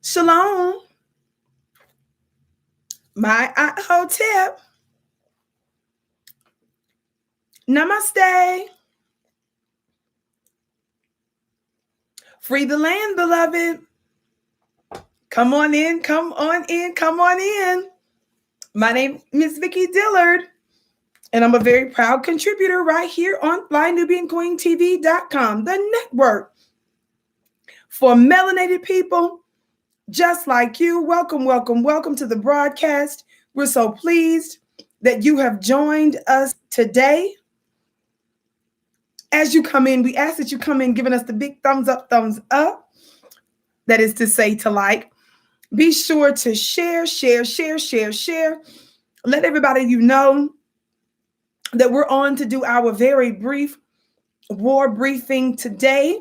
Shalom. My hotep. Namaste. Free the land, beloved. Come on in, come on in, come on in. My name is Vicki Dillard, and I'm a very proud contributor right here on FlyNubianQueenTV.com, the network for melanated people just like you. Welcome, welcome, welcome to the broadcast. We're so pleased that you have joined us today. As you come in, we ask that you come in giving us the big thumbs up, thumbs up. That is to say, to like. Be sure to share. Let everybody you know that we're on to do our very brief war briefing today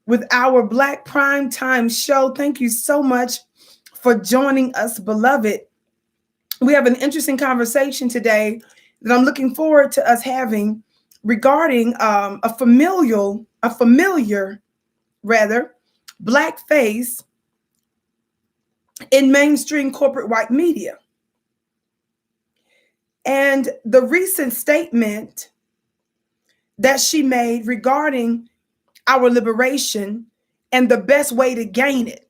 with our Black Prime Time show. Thank you so much for joining us, beloved. We have an interesting conversation today that I'm looking forward to us having regarding a familiar Black face in mainstream corporate white media. And the recent statement that she made regarding our liberation and the best way to gain it.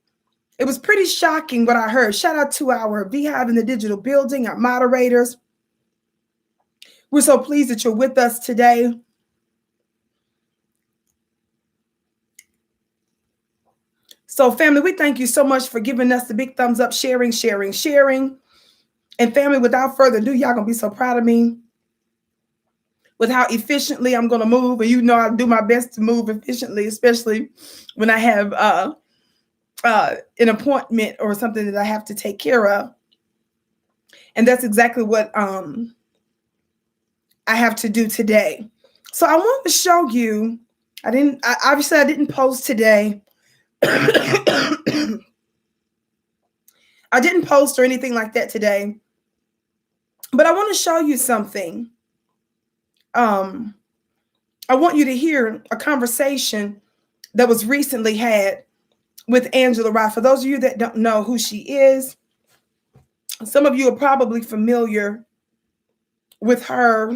It was pretty shocking what I heard. Shout out to our Beehive in the Digital Building, our moderators. We're so pleased that you're with us today. So family, we thank you so much for giving us the big thumbs up, sharing. And family, without further ado, y'all gonna be so proud of me with how efficiently I'm gonna move. And you know I do my best to move efficiently, especially when I have an appointment or something that I have to take care of. And that's exactly what I have to do today. So I want to show you, I didn't post today. I didn't post or anything like that today, but I want to show you something. I want you to hear a conversation that was recently had with Angela Rye. For those of you that don't know who she is, some of you are probably familiar with her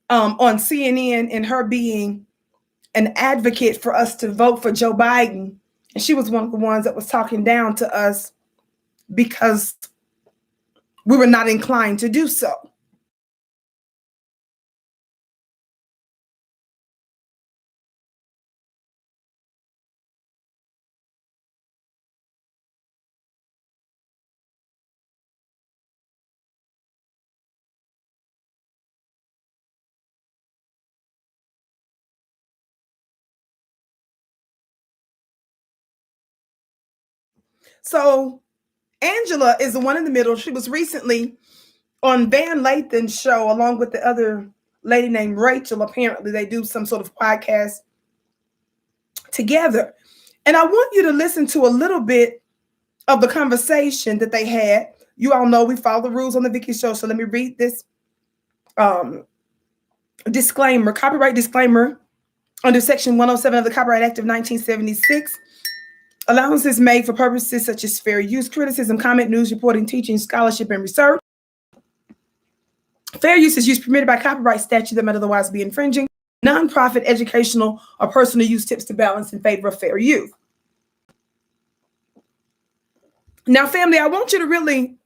on CNN and her being an advocate for us to vote for Joe Biden. And she was one of the ones that was talking down to us because we were not inclined to do so. So Angela is the one in the middle. She was recently on Van Lathan's show along with the other lady named Rachel. Apparently they do some sort of podcast together. And I want you to listen to a little bit of the conversation that they had. You all know we follow the rules on the Vicky Show. So let me read this disclaimer, copyright disclaimer under Section 107 of the Copyright Act of 1976. Allowances made for purposes such as fair use, criticism, comment, news, reporting, teaching, scholarship, and research. Fair use is use permitted by copyright statute that might otherwise be infringing. Nonprofit, educational, or personal use tips to balance in favor of fair use. Now, family, I want you to really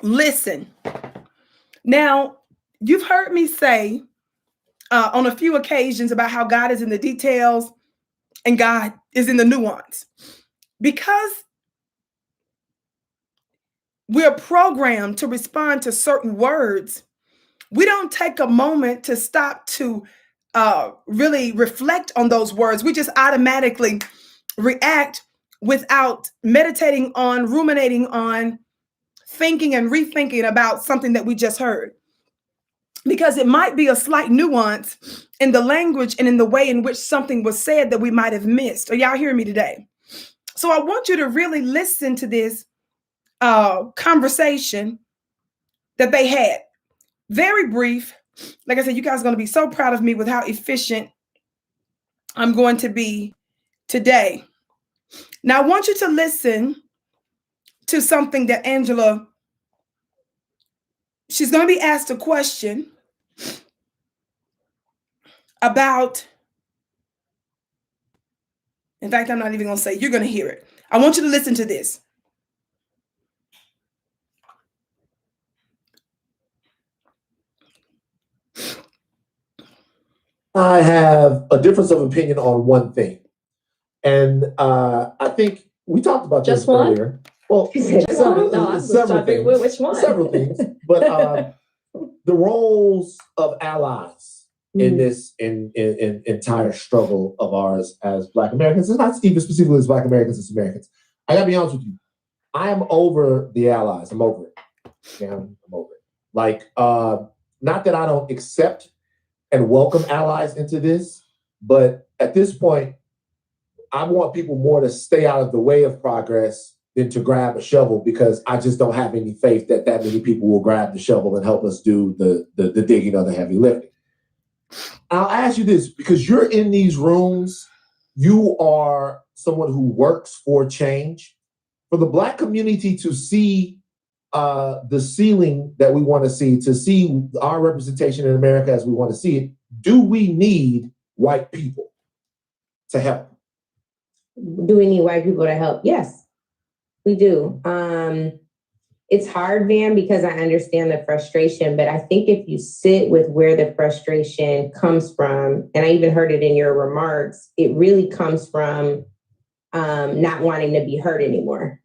listen. Now, you've heard me say on a few occasions about how God is in the details and God is in the nuance. Because we're programmed to respond to certain words, we don't take a moment to stop to really reflect on those words. We just automatically react without meditating on, ruminating on, thinking and rethinking about something that we just heard. Because it might be a slight nuance in the language and in the way in which something was said that we might have missed. Are y'all hearing me today? So I want you to really listen to this conversation that they had. Very brief. Like I said, you guys are going to be so proud of me with how efficient I'm going to be today. Now, I want you to listen to something that Angela, she's going to be asked a question about, in fact, I'm not even going to say, you're going to hear it. I want you to listen to this. I have a difference of opinion on one thing. And I think we talked about this earlier. Well, several things. Which one? Several things. But the roles of allies in this entire struggle of ours as Black Americans, and not even specifically as Black Americans, as Americans. I gotta be honest with you. I am over the allies. I'm over it. Yeah, I'm over it. Like, not that I don't accept and welcome allies into this, but at this point, I want people more to stay out of the way of progress than to grab a shovel, because I just don't have any faith that many people will grab the shovel and help us do the digging or the heavy lifting. I'll ask you this, because you're in these rooms, you are someone who works for change. For the Black community to see the ceiling that we want to see our representation in America as we want to see it, do we need white people to help? Do we need white people to help? Yes, we do. It's hard, Van, because I understand the frustration, but I think if you sit with where the frustration comes from, and I even heard it in your remarks, it really comes from not wanting to be heard anymore.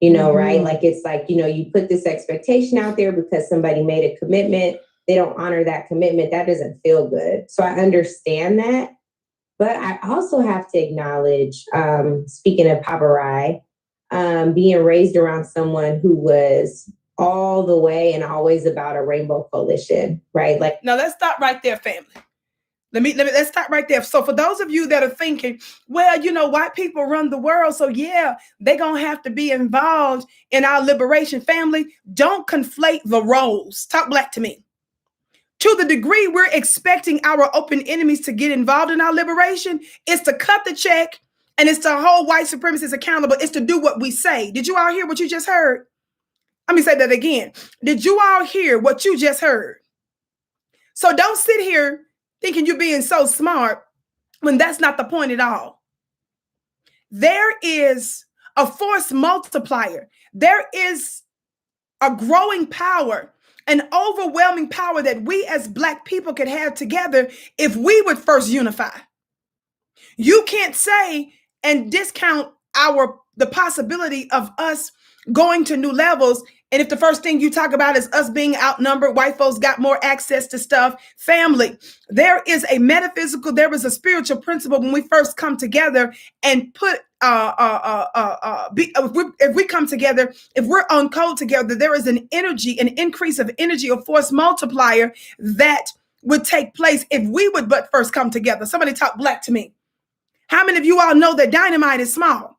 You know, right? Like, it's like, you know, you put this expectation out there because somebody made a commitment. They don't honor that commitment. That doesn't feel good. So I understand that. But I also have to acknowledge, speaking of Papa Rai, being raised around someone who was all the way and always about a rainbow coalition, right? Like, now let's stop right there, family. Let's stop right there. So for those of you that are thinking, well, you know, white people run the world, so yeah, they're going to have to be involved in our liberation. Family, don't conflate the roles. Talk Black to me. To the degree we're expecting our open enemies to get involved in our liberation, it's to cut the check and it's to hold white supremacists accountable. It's to do what we say. Did you all hear what you just heard? Let me say that again. Did you all hear what you just heard? So don't sit here thinking you're being so smart when that's not the point at all. There is a force multiplier. There is a growing power, an overwhelming power that we as Black people could have together if we would first unify. You can't say and discount the possibility of us going to new levels. And if the first thing you talk about is us being outnumbered, white folks got more access to stuff, family, there is a metaphysical, there is a spiritual principle when we first come together and put, if we come together, if we're on code together, there is an energy, an increase of energy, a force multiplier that would take place if we would but first come together. Somebody talk Black to me. How many of you all know that dynamite is small?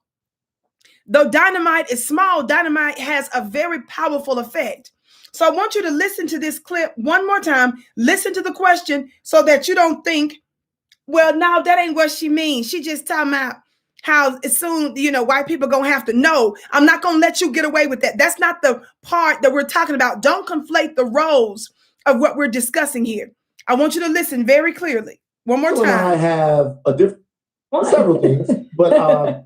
Though dynamite is small, dynamite has a very powerful effect. So I want you to listen to this clip one more time. Listen to the question so that you don't think, well, no, that ain't what she means. She just talking about how soon, you know, white people gonna have to know. I'm not gonna let you get away with that. That's not the part that we're talking about. Don't conflate the roles of what we're discussing here. I want you to listen very clearly. One more time. I have several things, but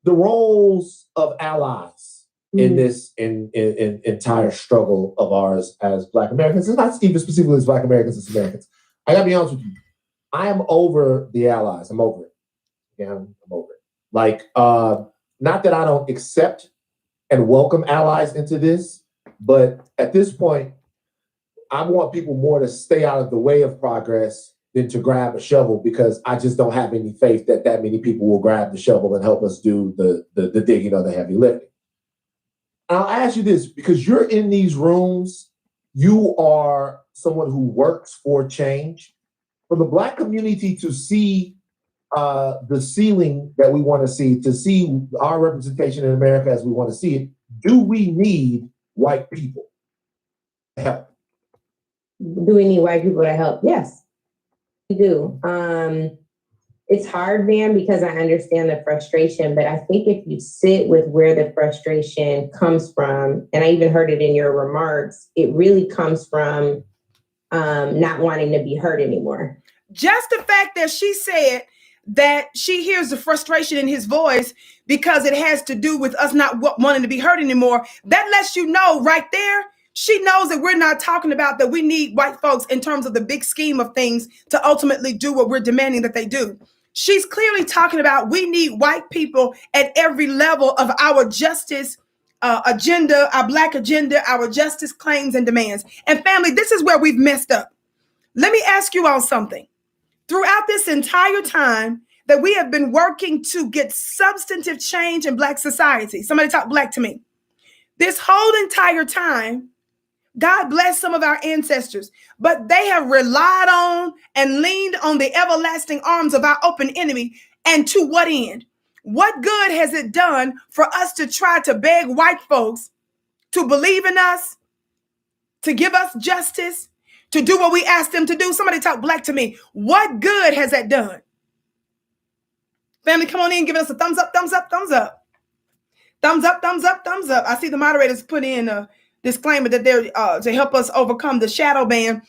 the roles of allies in this entire struggle of ours as Black Americans, and not even specifically as Black Americans, as Americans. I gotta be honest with you. I am over the allies. I'm over it. Yeah, I'm over it. Like, not that I don't accept and welcome allies into this, but at this point, I want people more to stay out of the way of progress than to grab a shovel, because I just don't have any faith that many people will grab the shovel and help us do the digging or the heavy lifting. I'll ask you this, because you're in these rooms, you are someone who works for change. For the Black community to see the ceiling that we want to see our representation in America as we want to see it, do we need white people to help? Do we need white people to help? Yes, we do. It's hard, Van, because I understand the frustration, but I think if you sit with where the frustration comes from, and I even heard it in your remarks, it really comes from not wanting to be heard anymore. Just the fact that she said that she hears the frustration in his voice because it has to do with us not wanting to be heard anymore, that lets you know right there, she knows that we're not talking about that we need white folks in terms of the big scheme of things to ultimately do what we're demanding that they do. She's clearly talking about we need white people at every level of our justice agenda, our Black agenda, our justice claims and demands. And family, this is where we've messed up. Let me ask you all something. Throughout this entire time that we have been working to get substantive change in Black society, somebody talk Black to me. This whole entire time, God bless some of our ancestors, but they have relied on and leaned on the everlasting arms of our open enemy. And to what end? What good has it done for us to try to beg white folks to believe in us, to give us justice, to do what we asked them to do? Somebody talk Black to me. What good has that done? Family, come on in, give us a thumbs up, thumbs up, thumbs up. Thumbs up, thumbs up, thumbs up. I see the moderators put in a disclaimer that they're to help us overcome the shadow ban,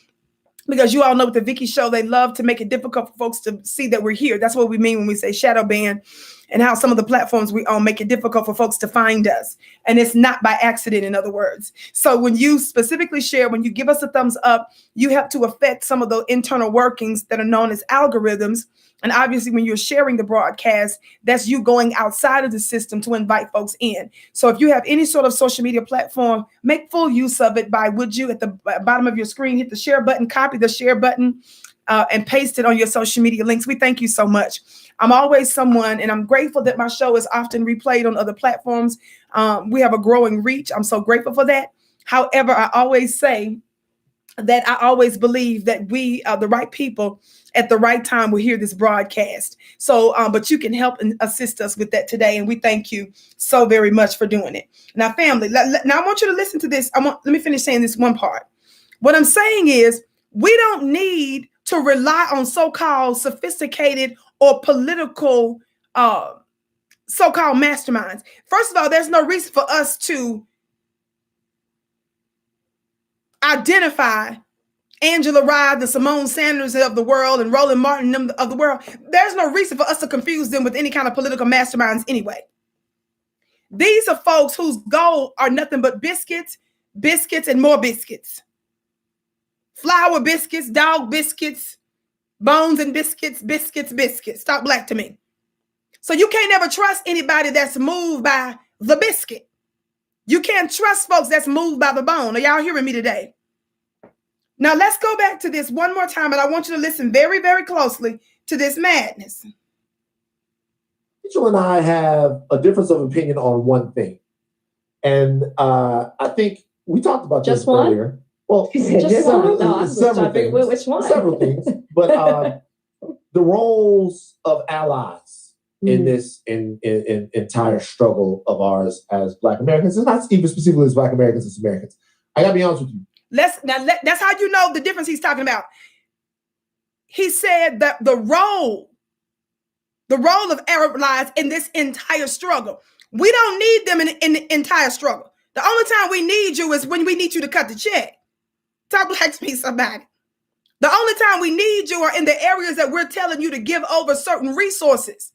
because you all know with the Vicky show, they love to make it difficult for folks to see that we're here. That's what we mean when we say shadow ban, and how some of the platforms we own make it difficult for folks to find us. And it's not by accident, in other words. So when you specifically share, when you give us a thumbs up, you help to affect some of the internal workings that are known as algorithms. And obviously, when you're sharing the broadcast, that's you going outside of the system to invite folks in. So if you have any sort of social media platform, make full use of it by, would you, at the bottom of your screen, hit the share button, copy the share button, and paste it on your social media links. We thank you so much. I'm always someone, and I'm grateful that my show is often replayed on other platforms. We have a growing reach. I'm so grateful for that. However, I always say that I always believe that we are the right people at the right time will hear this broadcast. So, but you can help and assist us with that today. And we thank you so very much for doing it. Now, family, now I want you to listen to this. Let me finish saying this one part. What I'm saying is we don't need to rely on so-called sophisticated or political so-called masterminds. First of all, there's no reason for us to identify Angela Rye, the Simone Sanders of the world, and Roland Martin of the world. There's no reason for us to confuse them with any kind of political masterminds anyway. These are folks whose goal are nothing but biscuits, biscuits, and more biscuits. Flour biscuits, dog biscuits, bones and biscuits, biscuits, biscuits. Talk Black to me. So you can't ever trust anybody that's moved by the biscuit. You can't trust folks that's moved by the bone. Are y'all hearing me today? Now, let's go back to this one more time, and I want you to listen very, very closely to this madness. Rachel and I have a difference of opinion on one thing. And I think we talked about this earlier. Well, several things. Which one? Several things. But the roles of allies in this entire struggle of ours as Black Americans, and not even specifically as Black Americans, as Americans. I got to be honest with you. That's how you know the difference he's talking about. He said that the role of Arab allies in this entire struggle, we don't need them in the entire struggle. The only time we need you is when we need you to cut the check. Talk Black to me, somebody. The only time we need you are in the areas that we're telling you to give over certain resources.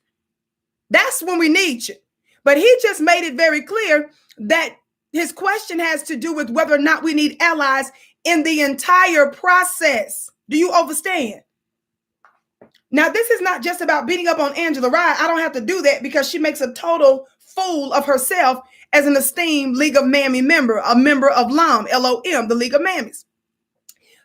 That's when we need you. But he just made it very clear that his question has to do with whether or not we need allies in the entire process. Do you understand? Now, this is not just about beating up on Angela Rye. I don't have to do that because she makes a total fool of herself as an esteemed League of Mammy member, a member of LOM, L-O-M, the League of Mammies.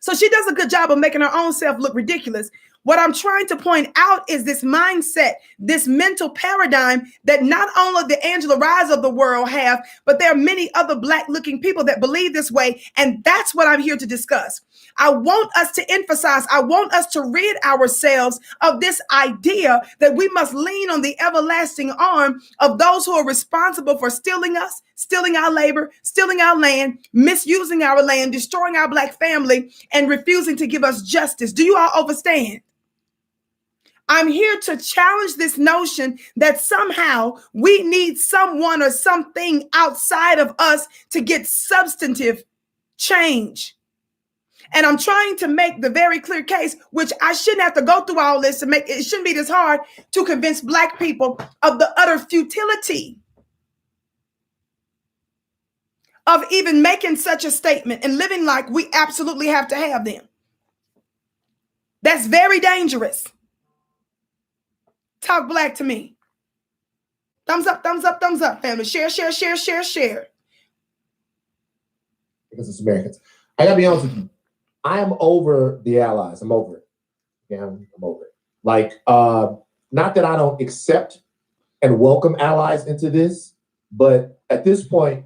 So she does a good job of making her own self look ridiculous. What I'm trying to point out is this mindset, this mental paradigm that not only the Angela Rye's of the world have, but there are many other Black-looking people that believe this way. And that's what I'm here to discuss. I want us to emphasize, I want us to rid ourselves of this idea that we must lean on the everlasting arm of those who are responsible for stealing us, stealing our labor, stealing our land, misusing our land, destroying our Black family, and refusing to give us justice. Do you all understand? I'm here to challenge this notion that somehow we need someone or something outside of us to get substantive change. And I'm trying to make the very clear case, which I shouldn't have to go through all this to make it shouldn't be this hard to convince Black people of the utter futility of even making such a statement and living like we absolutely have to have them. That's very dangerous. Talk Black to me. Thumbs up, thumbs up, thumbs up, family. Share, share, share, share, share. Because it's Americans. I gotta be honest with you. I am over the allies. I'm over it. Yeah, I'm over it. Like, not that I don't accept and welcome allies into this, but at this point,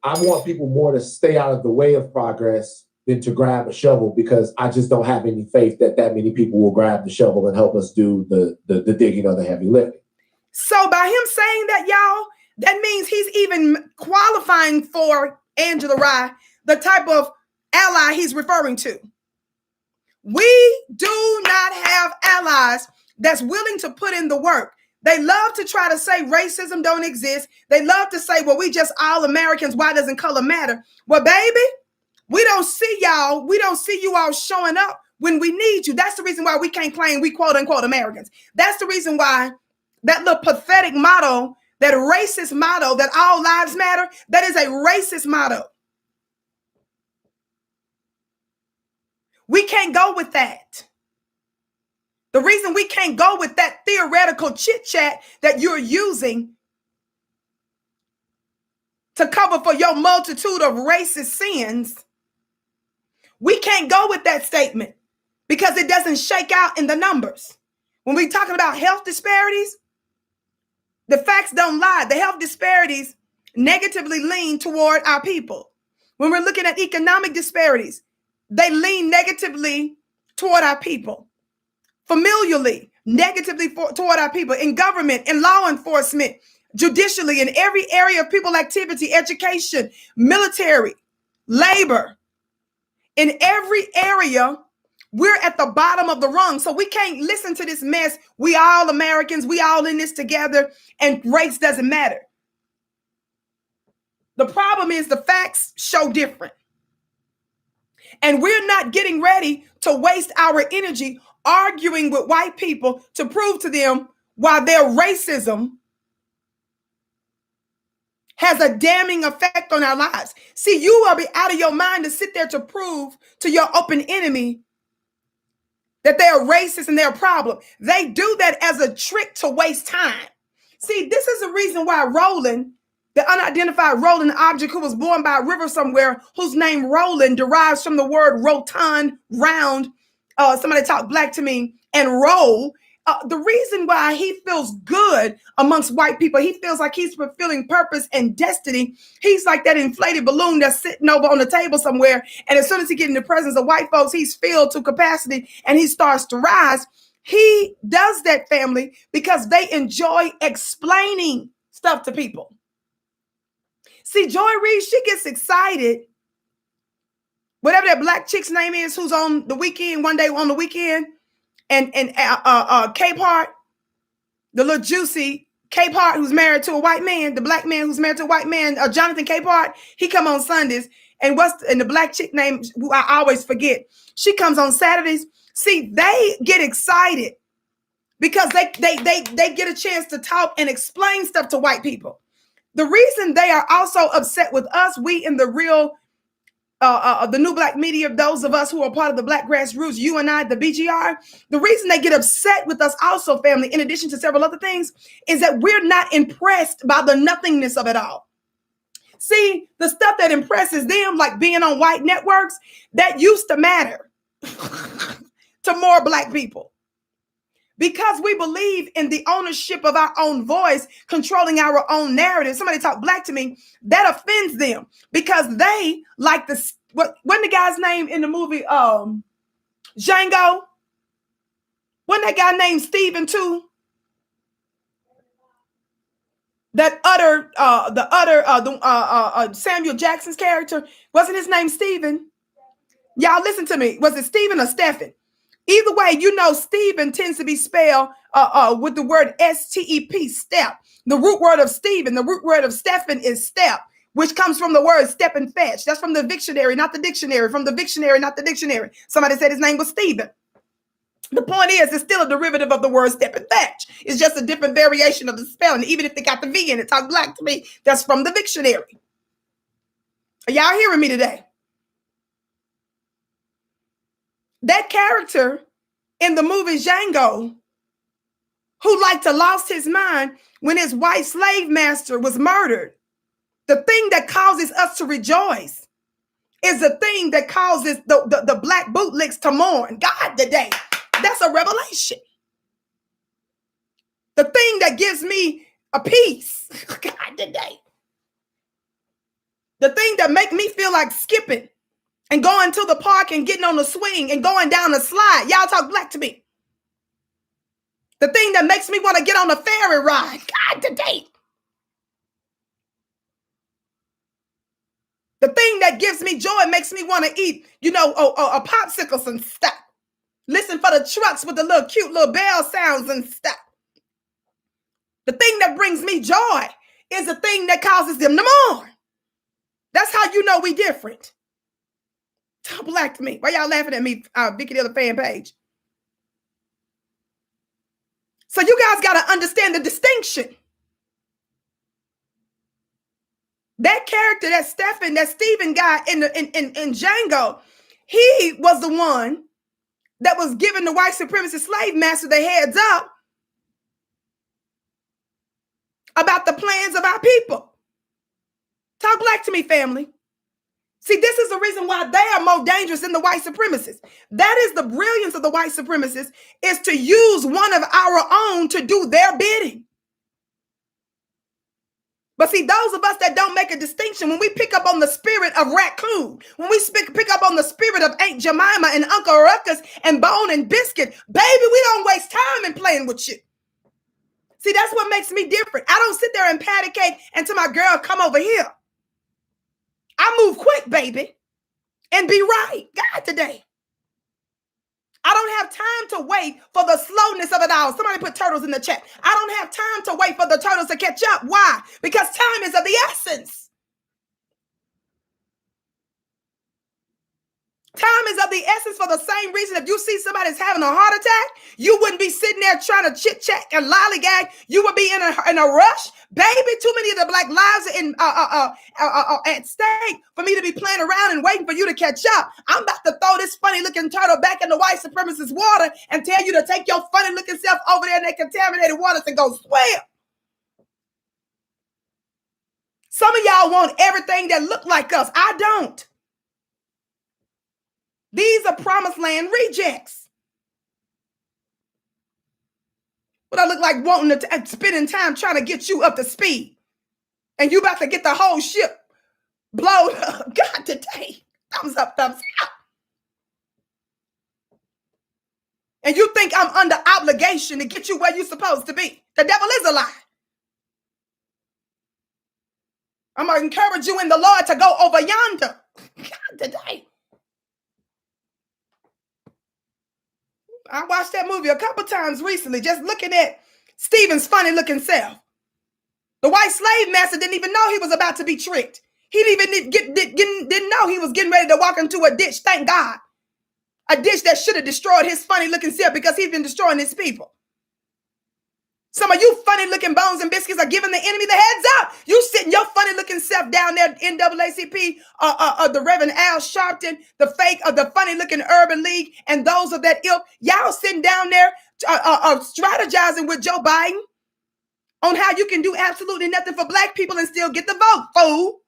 I want people more to stay out of the way of progress than to grab a shovel, because I just don't have any faith that many people will grab the shovel and help us do the digging or the heavy lifting. So by him saying that, y'all, that means he's even qualifying for Angela Rye, the type of ally he's referring to. We do not have allies that's willing to put in the work. They love to try to say racism don't exist. They love to say, well, we just all Americans. Why doesn't color matter? Well, baby, we don't see y'all. We don't see you all showing up when we need you. That's the reason why we can't claim we quote unquote Americans. That's the reason why that little pathetic motto, that racist motto that all lives matter, that is a racist motto. We can't go with that. The reason we can't go with that theoretical chit chat that you're using to cover for your multitude of racist sins, we can't go with that statement because it doesn't shake out in the numbers. When we're talking about health disparities, the facts don't lie. The health disparities negatively lean toward our people. When we're looking at economic disparities, they lean negatively toward our people. Familially, negatively toward our people. In government, in law enforcement, judicially, in every area of people activity, education, military, labor. In every area, we're at the bottom of the rung. So we can't listen to this mess. We all Americans, we all in this together, and race doesn't matter. The problem is the facts show different. And we're not getting ready to waste our energy arguing with white people to prove to them why their racism has a damning effect on our lives. See, you will be out of your mind to sit there to prove to your open enemy that they're racist and they're a problem. They do that as a trick to waste time. See, this is the reason why Roland, the unidentified Roland object who was born by a river somewhere, whose name Roland derives from the word rotund, round. Somebody talk Black to me, and roll. The reason why he feels good amongst white people, he feels like he's fulfilling purpose and destiny. He's like that inflated balloon that's sitting over on the table somewhere. And as soon as he gets in the presence of white folks, he's filled to capacity and he starts to rise. He does that, family, because they enjoy explaining stuff to people. See, Joy Reid, she gets excited. Whatever that Black chick's name is, who's on the weekend, one day on the weekend, and Capehart, the little juicy Capehart who's married to a white man, the Black man who's married to a white man, Jonathan Capehart, he come on Sundays. And the Black chick name, who I always forget, she comes on Saturdays. See, they get excited because they get a chance to talk and explain stuff to white people. The reason they are also upset with us, we in the real, the new Black media, those of us who are part of the Black grassroots, you and I, the BGR, the reason they get upset with us also, family, in addition to several other things, is that we're not impressed by the nothingness of it all. See, the stuff that impresses them, like being on white networks, that used to matter to more Black people. Because we believe in the ownership of our own voice, controlling our own narrative. Somebody talk Black to me, that offends them because they like this. Wasn't the guy's name in the movie Django? Wasn't that guy named Steven too? That Samuel Jackson's character, wasn't his name Steven? Y'all listen to me. Was it Steven or Stephen? Either way, you know Stephen tends to be spelled with the word S-T-E-P, step. The root word of Stephen, the root word of Stephen is step, which comes from the word step and fetch. That's from the dictionary, not the dictionary. From the dictionary, not the dictionary. Somebody said his name was Stephen. The point is, it's still a derivative of the word step and fetch. It's just a different variation of the spelling. Even if they got the V in it, talk black to me, that's from the dictionary. Are y'all hearing me today? That character in the movie Django, who liked to lost his mind when his white slave master was murdered, the thing that causes us to rejoice is the thing that causes the black bootlicks to mourn. God, today, that's a revelation. The thing that gives me a peace, God, today. The thing that make me feel like skipping and going to the park and getting on the swing and going down the slide. Y'all talk black to me. The thing that makes me want to get on a ferry ride. God, today. The thing that gives me joy makes me want to eat, a popsicles and stuff. Listen for the trucks with the little cute little bell sounds and stuff. The thing that brings me joy is the thing that causes them to mourn. That's how you know we different. Talk black to me. Why y'all laughing at me, Vicky the other fan page? So you guys got to understand the distinction. That character, that Stephen guy in Django, he was the one that was giving the white supremacist slave master the heads up about the plans of our people. Talk black to me, family. See, this is the reason why they are more dangerous than the white supremacists. That is the brilliance of the white supremacists, is to use one of our own to do their bidding. But see, those of us that don't make a distinction, when we pick up on the spirit of Raccoon, when we pick up on the spirit of Aunt Jemima and Uncle Ruckus and Bone and Biscuit, baby, we don't waste time in playing with you. See, that's what makes me different. I don't sit there and patty cake and tell my girl, come over here. I move quick, baby, and be right. God, today. I don't have time to wait for the slowness of it all. Somebody put turtles in the chat. I don't have time to wait for the turtles to catch up. Why? Because time is of the essence. Time is of the essence for the same reason. If you see somebody's having a heart attack, you wouldn't be sitting there trying to chit-chat and lollygag. You would be in a rush. Baby, too many of the black lives are at stake for me to be playing around and waiting for you to catch up. I'm about to throw this funny-looking turtle back in the white supremacist water and tell you to take your funny-looking self over there in that contaminated waters and go swim. Some of y'all want everything that look like us. I don't. These are promised land rejects. What I look like wanting to spending time trying to get you up to speed. And you about to get the whole ship blown up. God, today. Thumbs up, thumbs up. And you think I'm under obligation to get you where you're supposed to be. The devil is a lie. I'm going to encourage you in the Lord to go over yonder. God, today. I watched that movie a couple times recently, just looking at Stephen's funny looking self. The white slave master didn't even know he was about to be tricked. He didn't know he was getting ready to walk into a ditch, thank God. A ditch that should have destroyed his funny looking self because he's been destroying his people. Some of you funny looking bones and biscuits are giving the enemy the heads up. You sitting your funny looking self down there, NAACP, the Reverend Al Sharpton, the funny looking Urban League, and those of that ilk. Y'all sitting down there strategizing with Joe Biden on how you can do absolutely nothing for black people and still get the vote, fool.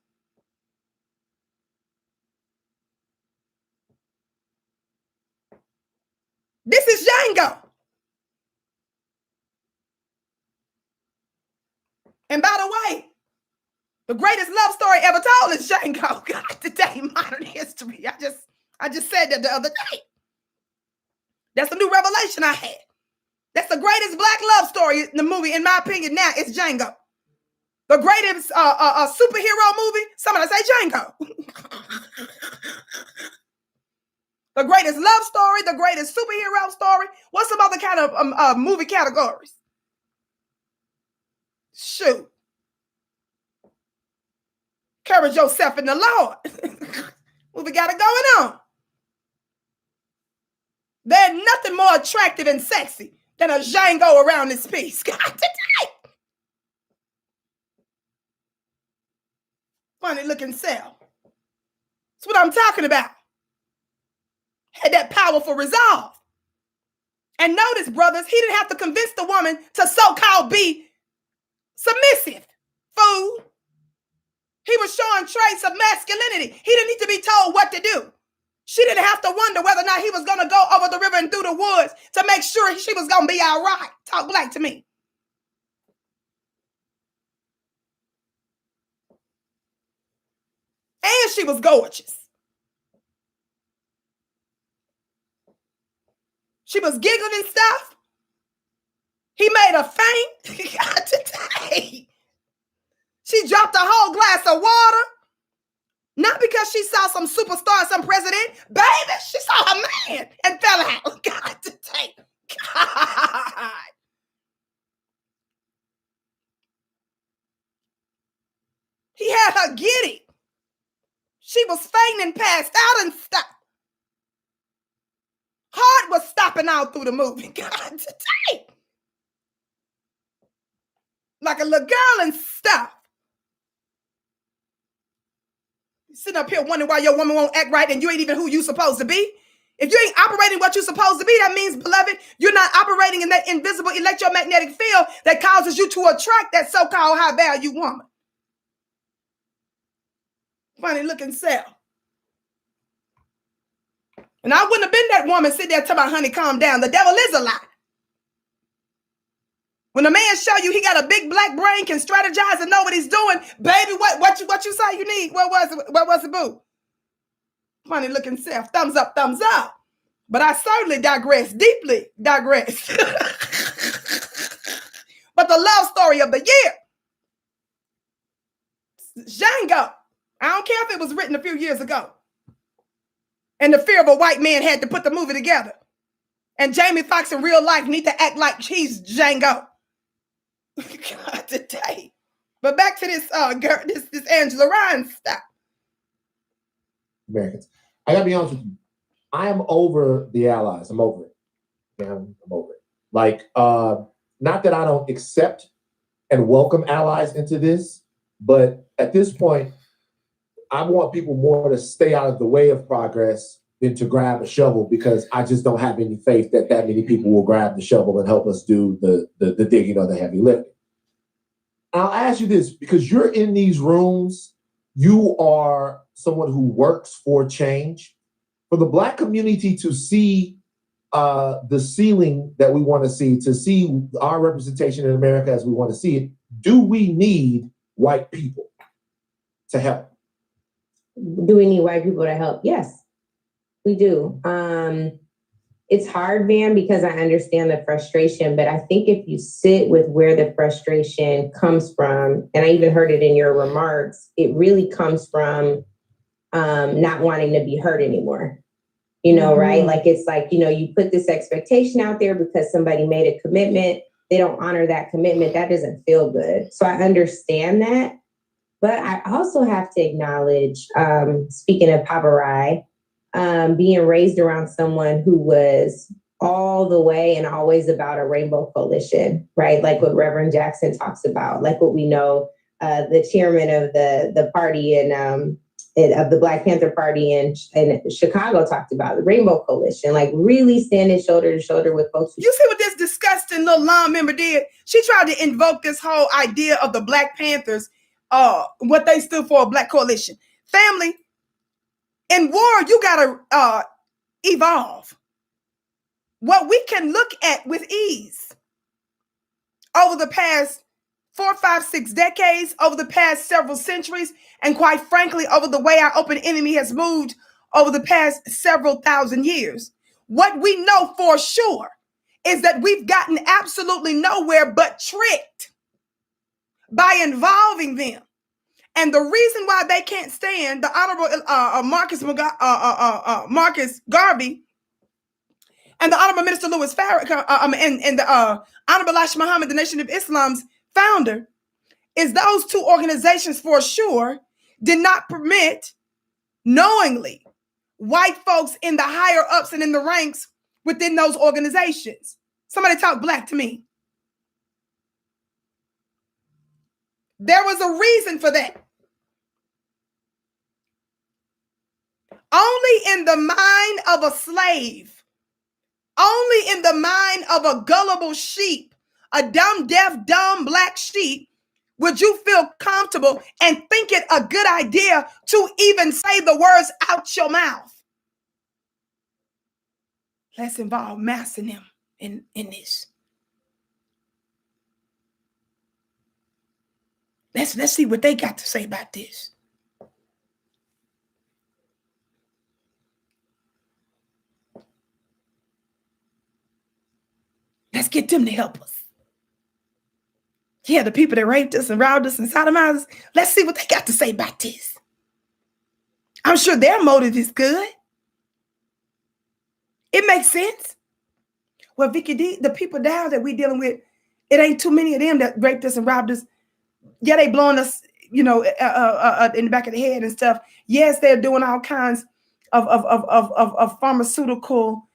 This is Django. And by the way, the greatest love story ever told is Django. God, today, modern history. I just said that the other day. That's a new revelation I had. That's the greatest black love story in the movie, in my opinion. Now it's Django. The greatest superhero movie. Somebody say Django. The greatest love story, the greatest superhero story. What's some other kind of movie categories? Shoot. Encourage yourself in the Lord. What we got it going on? There's nothing more attractive and sexy than a Django around this piece. God, today. Funny looking cell. That's what I'm talking about. Had that powerful resolve. And notice, brothers, he didn't have to convince the woman to so-called be submissive. Fool. He was showing traits of masculinity. He didn't need to be told what to do. She didn't have to wonder whether or not he was going to go over the river and through the woods to make sure she was going to be all right. Talk black to me. And she was gorgeous. She was giggling and stuff. He made her faint. God, today. She dropped a whole glass of water. Not because she saw some superstar, some president. Baby, she saw a man and fell out. God, today. God. He had her giddy. She was fainting and passed out and stuff. Heart was stopping out through the movie. God, today. Like a little girl and stuff. Sitting up here wondering why your woman won't act right and you ain't even who you supposed to be. If you ain't operating what you're supposed to be, that means, beloved, you're not operating in that invisible electromagnetic field that causes you to attract that so-called high-value woman. Funny looking self. And I wouldn't have been that woman sitting there telling my honey, calm down. The devil is a lie. When a man show you he got a big black brain, can strategize and know what he's doing, baby, what you say you need? What was it, boo? Funny looking self. Thumbs up, thumbs up. But I certainly digress, deeply digress. But the love story of the year, Django. I don't care if it was written a few years ago. And the fear of a white man had to put the movie together. And Jamie Foxx in real life need to act like he's Django. God, today. But back to this girl, this Angela Ryan stuff. Americans. I gotta be honest with you. I am over the allies. I'm over it. Yeah, I'm over it. Like, not that I don't accept and welcome allies into this, but at this point, I want people more to stay out of the way of progress than to grab a shovel, because I just don't have any faith that many people will grab the shovel and help us do the digging or the heavy lifting. I'll ask you this, because you're in these rooms, you are someone who works for change. For the Black community to see the ceiling that we want to see our representation in America as we want to see it, do we need white people to help? Do we need white people to help? Yes, we do. It's hard, Van, because I understand the frustration, but I think if you sit with where the frustration comes from, and I even heard it in your remarks, it really comes from not wanting to be heard anymore. You know, right? Like, it's like, you know, you put this expectation out there because somebody made a commitment. They don't honor that commitment. That doesn't feel good. So I understand that. But I also have to acknowledge, speaking of Papa Rai, being raised around someone who was all the way and always about a rainbow coalition, right? Like what Reverend Jackson talks about, like what we know, the chairman of the party and of the Black Panther Party in Chicago talked about, the Rainbow Coalition, like really standing shoulder to shoulder with folks. You see what this disgusting little lawn member did? She tried to invoke this whole idea of the Black Panthers, what they stood for, a Black coalition. Family, in war, you gotta evolve. What we can look at with ease over the past 4, 5, 6 decades, over the past several centuries, and quite frankly, over the way our open enemy has moved over the past several thousand years. What we know for sure is that we've gotten absolutely nowhere but tricked by involving them And the reason why they can't stand the Honorable Marcus Garvey and the Honorable Minister Louis Farrakhan and the Honorable Elijah Muhammad, the Nation of Islam's founder, is those two organizations for sure did not permit knowingly white folks in the higher ups and in the ranks within those organizations. Somebody talk black to me. There was a reason for that. Only in the mind of a slave, only in the mind of a gullible sheep, a dumb, deaf, dumb black sheep, would you feel comfortable and think it a good idea to even say the words out your mouth? Let's involve mass in them in this. Let's see what they got to say about this. Let's get them to help us. Yeah, the people that raped us and robbed us and sodomized us, let's see what they got to say about this. I'm sure their motive is good. It makes sense. Well, Vicky D, the people down that we dealing with, it ain't too many of them that raped us and robbed us. Yeah, they blowing us, in the back of the head and stuff. Yes, they're doing all kinds of pharmaceutical,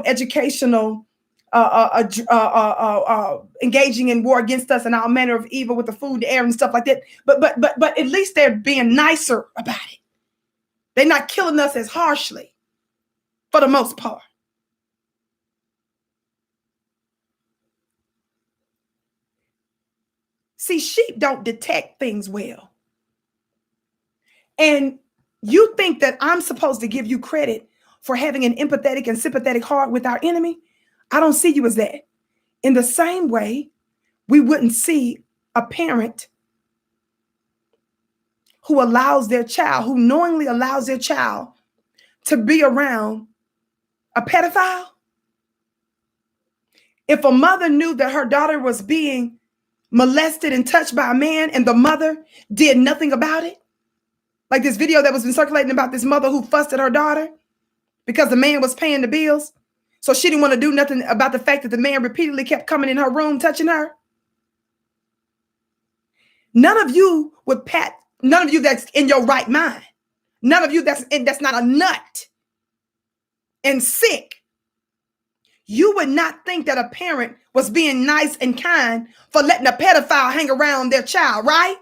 educational, engaging in war against us and all manner of evil with the food, the air, and stuff like that. But at least they're being nicer about it. They're not killing us as harshly, for the most part. See, sheep don't detect things well. And you think that I'm supposed to give you credit for having an empathetic and sympathetic heart with our enemy? I don't see you as that. In the same way, we wouldn't see a parent who allows their child, who knowingly allows their child to be around a pedophile. If a mother knew that her daughter was being molested and touched by a man and the mother did nothing about it, like this video that was been circulating about this mother who fussed at her daughter because the man was paying the bills. So she didn't want to do nothing about the fact that the man repeatedly kept coming in her room, touching her. None of you would none of you that's in your right mind. None of you that's not a nut and sick. You would not think that a parent was being nice and kind for letting a pedophile hang around their child, right?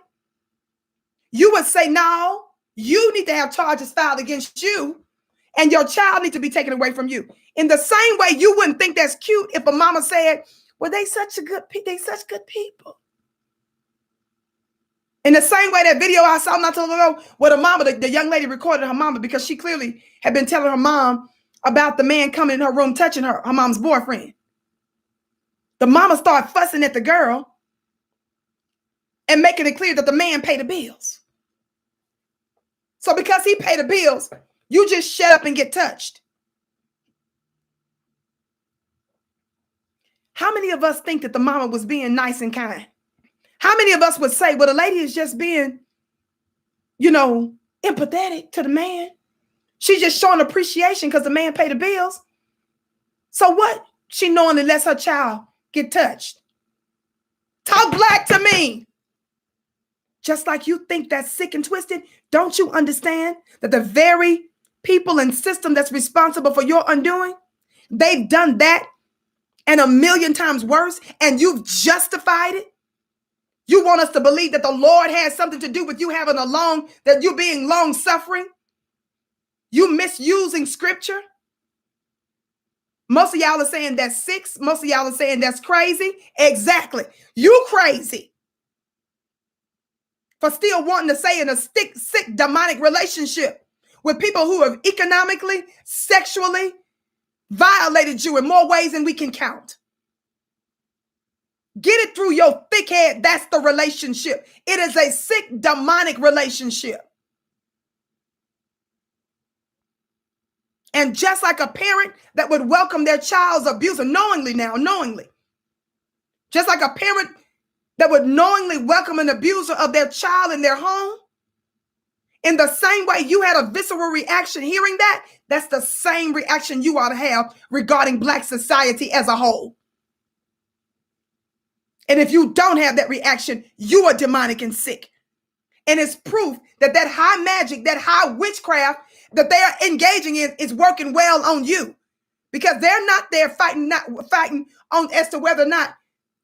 You would say, no, you need to have charges filed against you and your child needs to be taken away from you. In the same way, you wouldn't think that's cute if a mama said, well, they such good people. In the same way, that video I saw not too long ago, where the mama, the young lady recorded her mama because she clearly had been telling her mom about the man coming in her room, touching her mom's boyfriend. The mama started fussing at the girl and making it clear that the man paid the bills. So because he paid the bills, you just shut up and get touched. How many of us think that the mama was being nice and kind? How many of us would say, well, the lady is just being, empathetic to the man. She's just showing appreciation because the man paid the bills. So what? She knowingly lets her child get touched. Talk black to me. Just like you think that's sick and twisted, don't you understand that the very people and system that's responsible for your undoing, they've done that and 1,000,000 times worse, and you've justified it? You want us to believe that the Lord has something to do with you having that you being long suffering? You misusing scripture? Most of y'all are saying that's sick. Most of y'all are saying that's crazy. Exactly. You crazy for still wanting to stay in a sick demonic relationship with people who have economically, sexually violated you in more ways than we can count. Get it through your thick head. That's the relationship. It is a sick demonic relationship. And just like a parent that would welcome their child's abuser knowingly, just like a parent that would knowingly welcome an abuser of their child in their home, In the same way you had a visceral reaction hearing that, that's the same reaction you ought to have regarding Black society as a whole. And if you don't have that reaction, you are demonic and sick. And it's proof that that high magic, that high witchcraft that they are engaging in is working well on you, because they're not there fighting on as to whether or not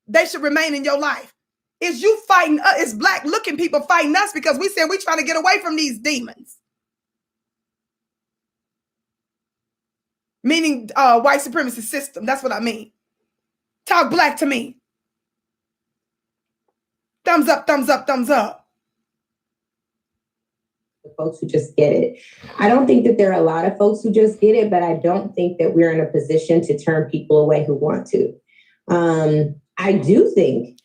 they should remain in your life. It's you fighting, it's Black looking people fighting us because we said we're trying to get away from these demons. Meaning white supremacy system. That's what I mean. Talk Black to me. Thumbs up, thumbs up, thumbs up. The folks who just get it. I don't think that there are a lot of folks who just get it, but I don't think that we're in a position to turn people away who want to. I do think.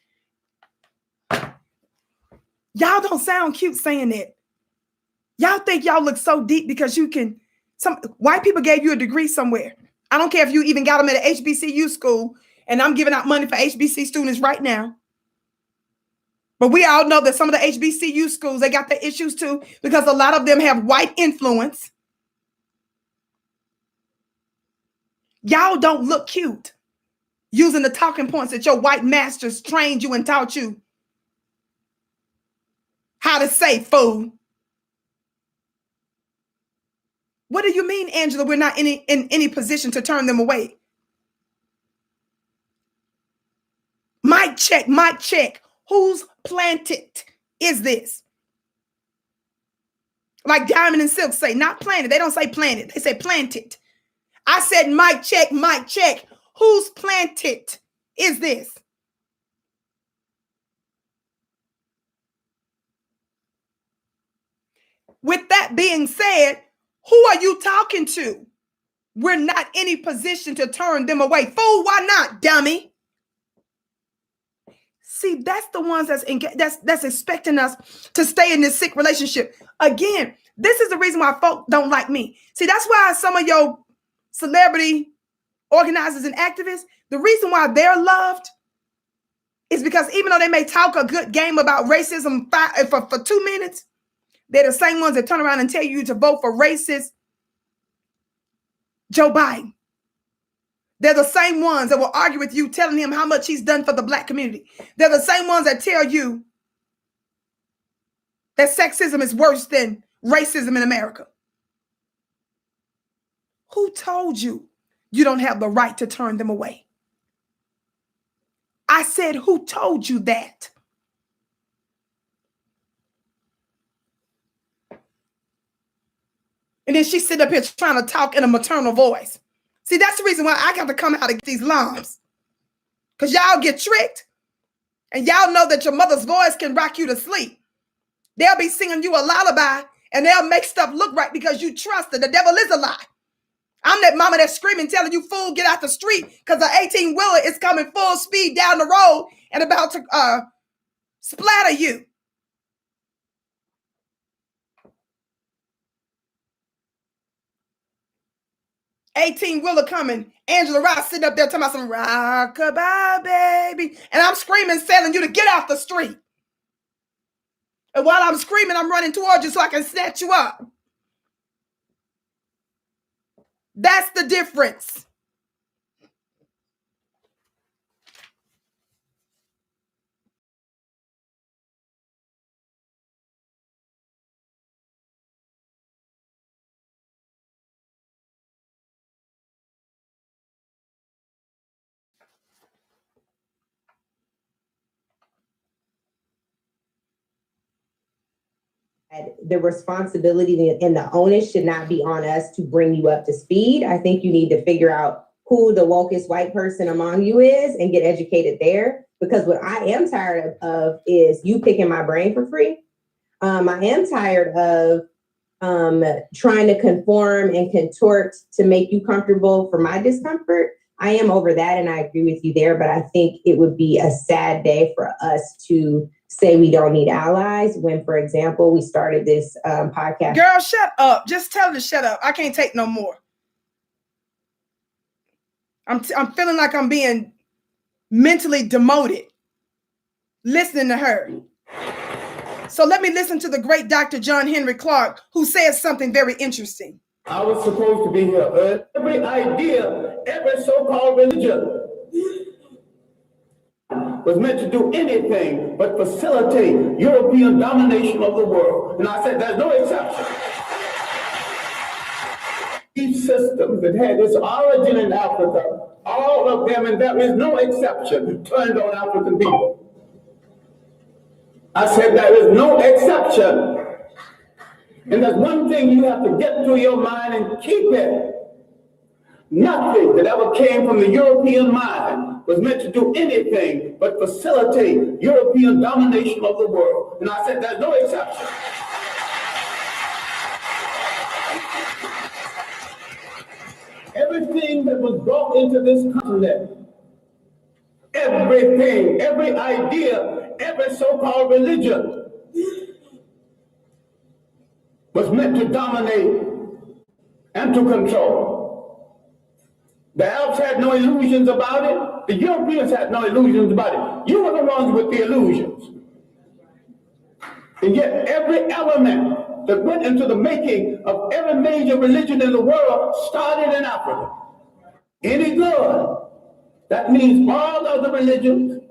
Y'all don't sound cute saying it. Y'all think y'all look so deep because you can. Some white people gave you a degree somewhere. I don't care if you even got them at an HBCU school, and I'm giving out money for HBC students right now. But we all know that some of the HBCU schools, they got their issues too, because a lot of them have white influence. Y'all don't look cute using the talking points that your white masters trained you and taught you how to say, fool. What do you mean, Angela, we're not in any position to turn them away? Mic check, mic check. Whose planet is this? Like Diamond and Silk say, not planet. They don't say planet. They say planted. I said mic check, mic check. Whose planet is this? With that being said, who are you talking to? We're not in any position to turn them away. Fool, why not, dummy? See, that's the ones that's expecting us to stay in this sick relationship. Again, this is the reason why folk don't like me. See, that's why some of your celebrity organizers and activists, the reason why they're loved is because even though they may talk a good game about racism for 2 minutes, they're the same ones that turn around and tell you to vote for racist Joe Biden. They're the same ones that will argue with you, telling him how much he's done for the Black community. They're the same ones that tell you that sexism is worse than racism in America. Who told you you don't have the right to turn them away? I said, who told you that? And then she sit up here trying to talk in a maternal voice. See, that's the reason why I got to come out and get these lambs. Because y'all get tricked. And y'all know that your mother's voice can rock you to sleep. They'll be singing you a lullaby and they'll make stuff look right because you trust it. The devil is a lie. I'm that mama that's screaming, telling you, fool, get out the street because the 18-wheeler is coming full speed down the road and about to splatter you. $18-wheeler coming. Angela Ross sitting up there talking about some rockabye, baby. And I'm screaming, telling you to get off the street. And while I'm screaming, I'm running towards you so I can snatch you up. That's the difference. The responsibility and the onus should not be on us to bring you up to speed. I think you need to figure out who the wokest white person among you is and get educated there. Because what I am tired of is you picking my brain for free. I am tired of trying to conform and contort to make you comfortable for my discomfort. I am over that, and I agree with you there. But I think it would be a sad day for us to say we don't need allies when, for example, we started this podcast. Girl, shut up. Just tell her to shut up. I can't take no more. I'm feeling like I'm being mentally demoted listening to her. So let me listen to the great Dr. John Henry Clarke, who says something very interesting. I was supposed to be here. Every idea, every so-called religion was meant to do anything but facilitate European domination of the world. And I said, there's no exception. These systems that had its origin in Africa, all of them, and there is no exception, turned on African people. I said, there is no exception. And there's one thing you have to get through your mind and keep it. Nothing that ever came from the European mind was meant to do anything but facilitate European domination of the world. And I said, there's no exception. Everything that was brought into this continent, everything, every idea, every so-called religion was meant to dominate and to control. The Arabs had no illusions about it. The Europeans had no illusions about it. You were the ones with the illusions. And yet every element that went into the making of every major religion in the world started in Africa. Any good, that means all other religions.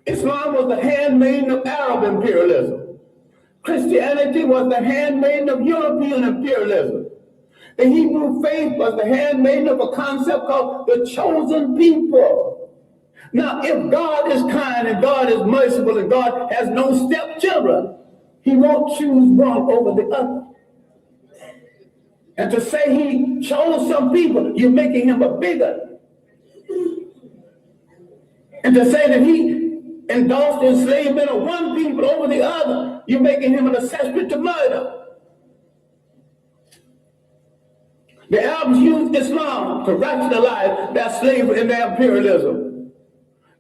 Islam was the handmaiden of Arab imperialism. Christianity was the handmaiden of European imperialism. The Hebrew faith was the handmaiden of a concept called the chosen people. Now, if God is kind and God is merciful and God has no stepchildren, he won't choose one over the other. And to say he chose some people, you're making him a bigot. And to say that he endorsed enslavement of one people over the other, you're making him an accessory to murder. The Arabs used Islam to rationalize their slavery and their imperialism.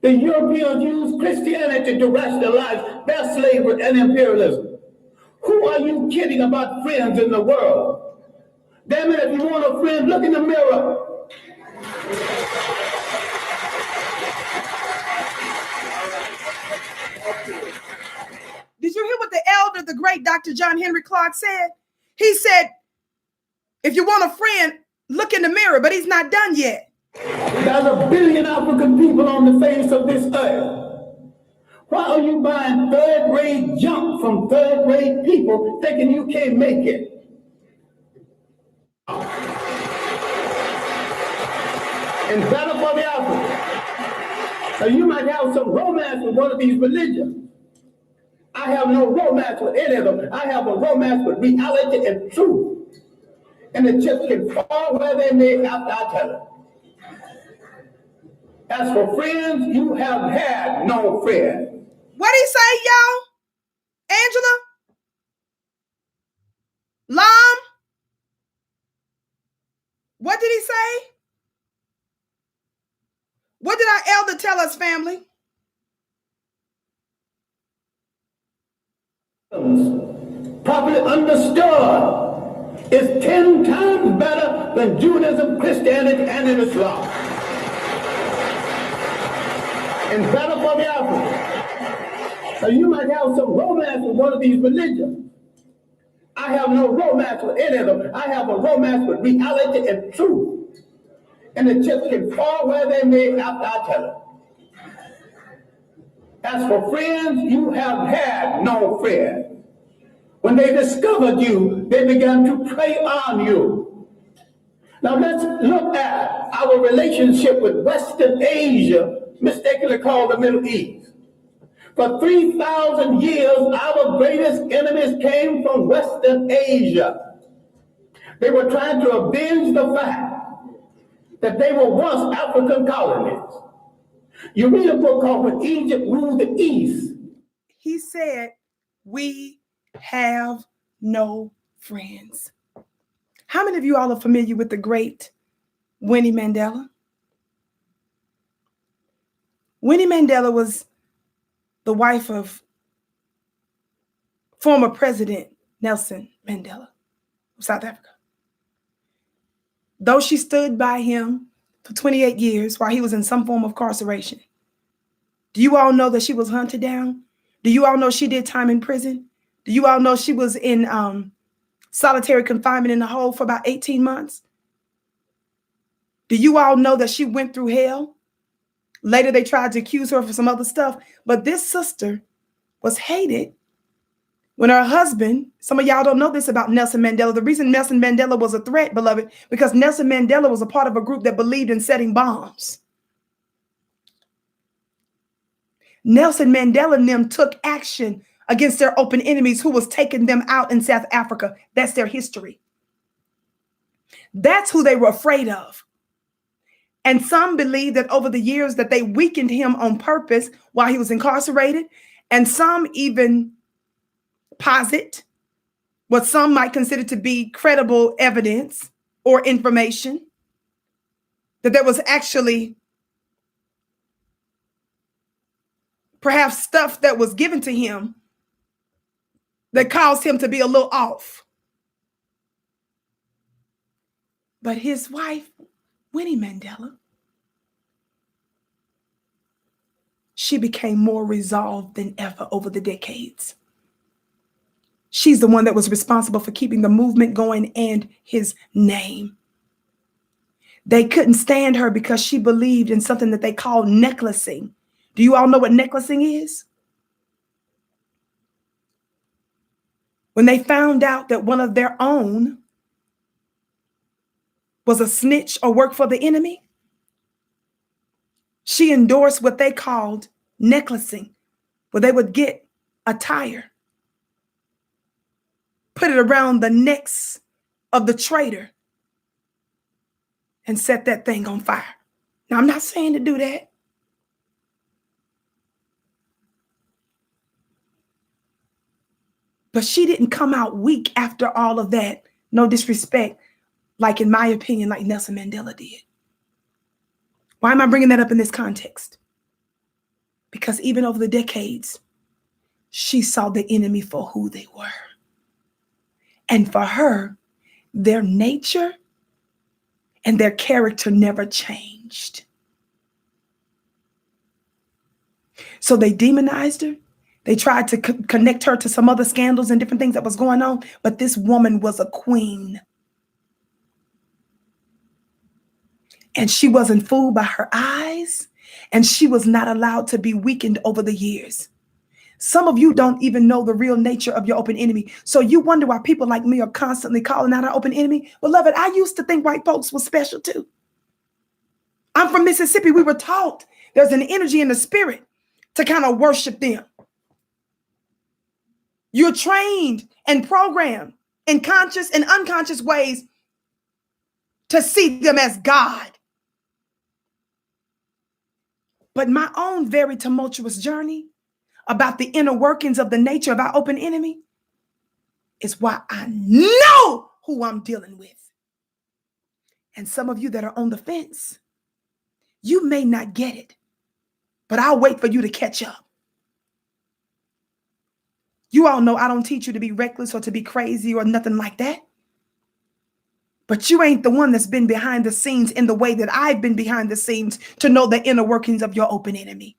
The Europeans used Christianity to rationalize their slavery and imperialism. Who are you kidding about friends in the world? Damn it, if you want a friend, look in the mirror. Did you hear what the elder, the great Dr. John Henry Clarke said? He said, if you want a friend, look in the mirror, but he's not done yet. There's 1 billion African people on the face of this earth. Why are you buying third-grade junk from third-grade people thinking you can't make it? And better for the African. So you might have some romance with one of these religions. I have no romance with any of them. I have a romance with reality and truth. And the chips can fall where they may after I tell it. As for friends, you have had no friends. What did he say, y'all? Angela? Lam? What did he say? What did our elder tell us, family? Properly understood is 10 times better than Judaism, Christianity, and in Islam. And better for the African. So you might have some romance with one of these religions. I have no romance with any of them. I have a romance with reality and truth. And the chips can fall where they may after I tell it. As for friends, you have had no friends. When they discovered you, they began to prey on you. Now let's look at our relationship with Western Asia, mistakenly called the Middle East. For 3,000 years, our greatest enemies came from Western Asia. They were trying to avenge the fact that they were once African colonies. You read a book called When Egypt Ruled the East. He said, we have no friends. How many of you all are familiar with the great Winnie Mandela? Winnie Mandela was the wife of former President Nelson Mandela of South Africa. Though she stood by him for 28 years while he was in some form of incarceration, do you all know that she was hunted down? Do you all know she did time in prison? Do you all know she was in solitary confinement in the hole for about 18 months? Do you all know that she went through hell? Later, they tried to accuse her for some other stuff. But this sister was hated when her husband, some of y'all don't know this about Nelson Mandela. The reason Nelson Mandela was a threat, beloved, because Nelson Mandela was a part of a group that believed in setting bombs. Nelson Mandela and them took action against their open enemies who was taking them out in South Africa. That's their history. That's who they were afraid of. And some believe that over the years that they weakened him on purpose while he was incarcerated. And some even posit what some might consider to be credible evidence or information that there was actually perhaps stuff that was given to him that caused him to be a little off. But his wife, Winnie Mandela, she became more resolved than ever over the decades. She's the one that was responsible for keeping the movement going and his name. They couldn't stand her because she believed in something that they call necklacing. Do you all know what necklacing is? When they found out that one of their own was a snitch or worked for the enemy, she endorsed what they called necklacing, where they would get a tire, put it around the necks of the traitor, and set that thing on fire. Now, I'm not saying to do that. But she didn't come out weak after all of that. No disrespect, like in my opinion, like Nelson Mandela did. Why am I bringing that up in this context? Because even over the decades, she saw the enemy for who they were. And for her, their nature and their character never changed. So they demonized her. They tried to connect her to some other scandals and different things that was going on. But this woman was a queen. And she wasn't fooled by her eyes. And she was not allowed to be weakened over the years. Some of you don't even know the real nature of your open enemy. So you wonder why people like me are constantly calling out our open enemy. Beloved, I used to think white folks were special too. I'm from Mississippi. We were taught there's an energy in the spirit to kind of worship them. You're trained and programmed in conscious and unconscious ways to see them as God. But my own very tumultuous journey about the inner workings of the nature of our open enemy is why I know who I'm dealing with. And some of you that are on the fence, you may not get it, but I'll wait for you to catch up. You all know I don't teach you to be reckless or to be crazy or nothing like that. But you ain't the one that's been behind the scenes in the way that I've been behind the scenes to know the inner workings of your open enemy.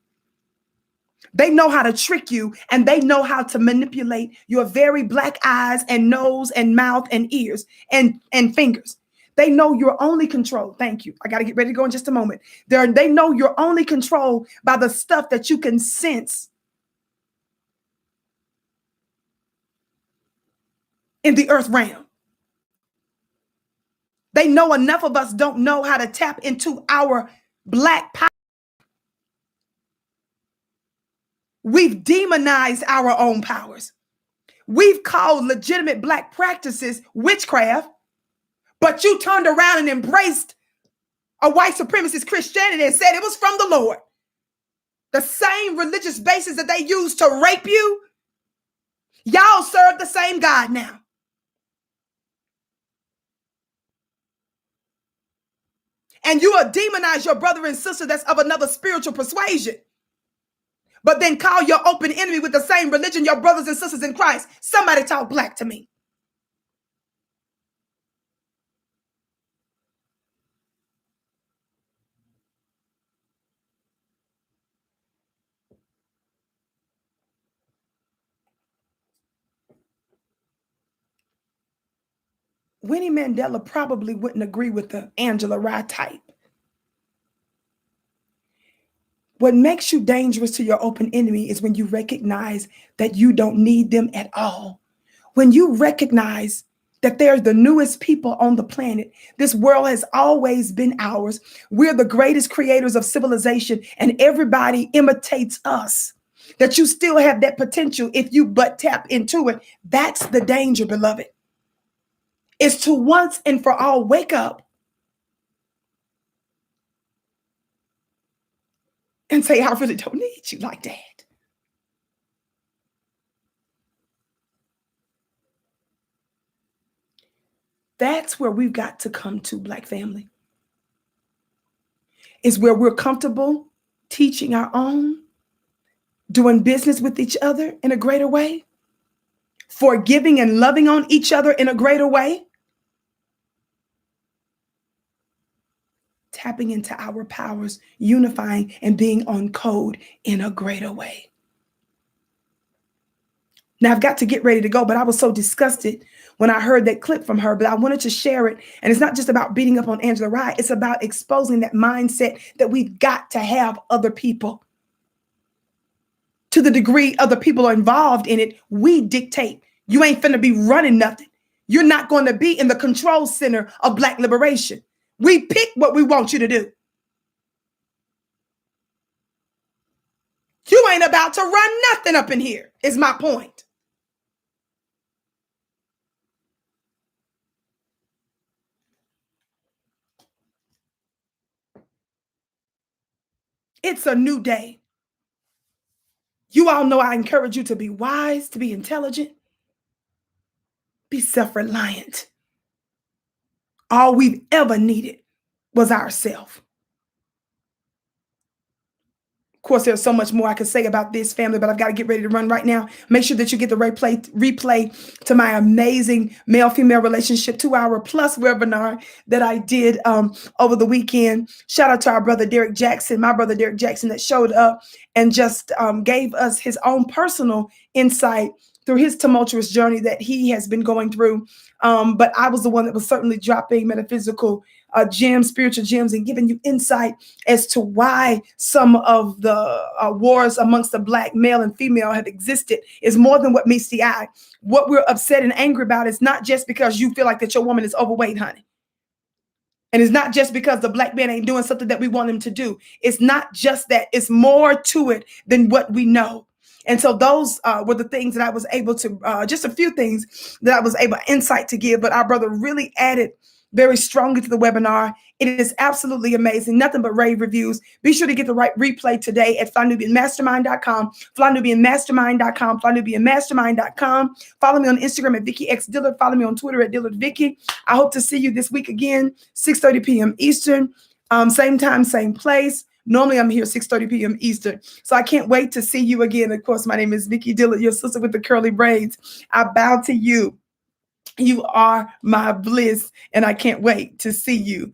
They know how to trick you, and they know how to manipulate your very black eyes and nose and mouth and ears and fingers. They know you're only controlled. Thank you. I got to get ready to go in just a moment. They know you're only controlled by the stuff that you can sense in the earth realm. They know enough of us don't know how to tap into our black power. We've demonized our own powers. We've called legitimate black practices witchcraft, but you turned around and embraced a white supremacist Christianity and said it was from the Lord. The same religious basis that they used to rape you, y'all serve the same God now. And you will demonize your brother and sister that's of another spiritual persuasion, but then call your open enemy with the same religion your brothers and sisters in Christ. Somebody talk black to me. Winnie Mandela probably wouldn't agree with the Angela Rye type. What makes you dangerous to your open enemy is when you recognize that you don't need them at all. When you recognize that they're the newest people on the planet. This world has always been ours. We're the greatest creators of civilization, and everybody imitates us. That you still have that potential if you but tap into it. That's the danger, beloved. Is to once and for all wake up and say, I really don't need you like that. That's where we've got to come to, Black family. Is where we're comfortable teaching our own, doing business with each other in a greater way, forgiving and loving on each other in a greater way, tapping into our powers, unifying and being on code in a greater way. Now, I've got to get ready to go, but I was so disgusted when I heard that clip from her, but I wanted to share it. And it's not just about beating up on Angela Rye. It's about exposing that mindset that we've got to have other people. To the degree other people are involved in it, we dictate. You ain't finna be running nothing. You're not going to be in the control center of Black liberation. We pick what we want you to do. You ain't about to run nothing up in here, is my point. It's a new day. You all know I encourage you to be wise, to be intelligent, be self-reliant. All we've ever needed was ourselves. Of course, there's so much more I could say about this family, but I've got to get ready to run right now. Make sure that you get the replay to my amazing male-female relationship 2-hour plus webinar that I did over the weekend. Shout out to our brother Derek Jackson, my brother Derek Jackson, that showed up and just gave us his own personal insight through his tumultuous journey that he has been going through. But I was the one that was certainly dropping metaphysical gems, spiritual gems, and giving you insight as to why some of the wars amongst the Black male and female have existed is more than what meets the eye. What we're upset and angry about is not just because you feel like that your woman is overweight, honey. And it's not just because the Black man ain't doing something that we want him to do. It's not just that. It's more to it than what we know. And so those were the things that I was able to, just a few things that I was able insight to give, but our brother really added very strongly to the webinar. It is absolutely amazing. Nothing but rave reviews. Be sure to get the right replay today at flynubianmastermind.com, flynubianmastermind.com, flynubianmastermind.com. Follow me on Instagram at Vicky X Dillard. Follow me on Twitter at Dillard Vicky. I hope to see you this week again, 6:30 p.m. Eastern, same time, same place. Normally I'm here 6:30 p.m. Eastern. So I can't wait to see you again. Of course, my name is Vicky Dillard, your sister with the curly braids. I bow to you. You are my bliss, and I can't wait to see you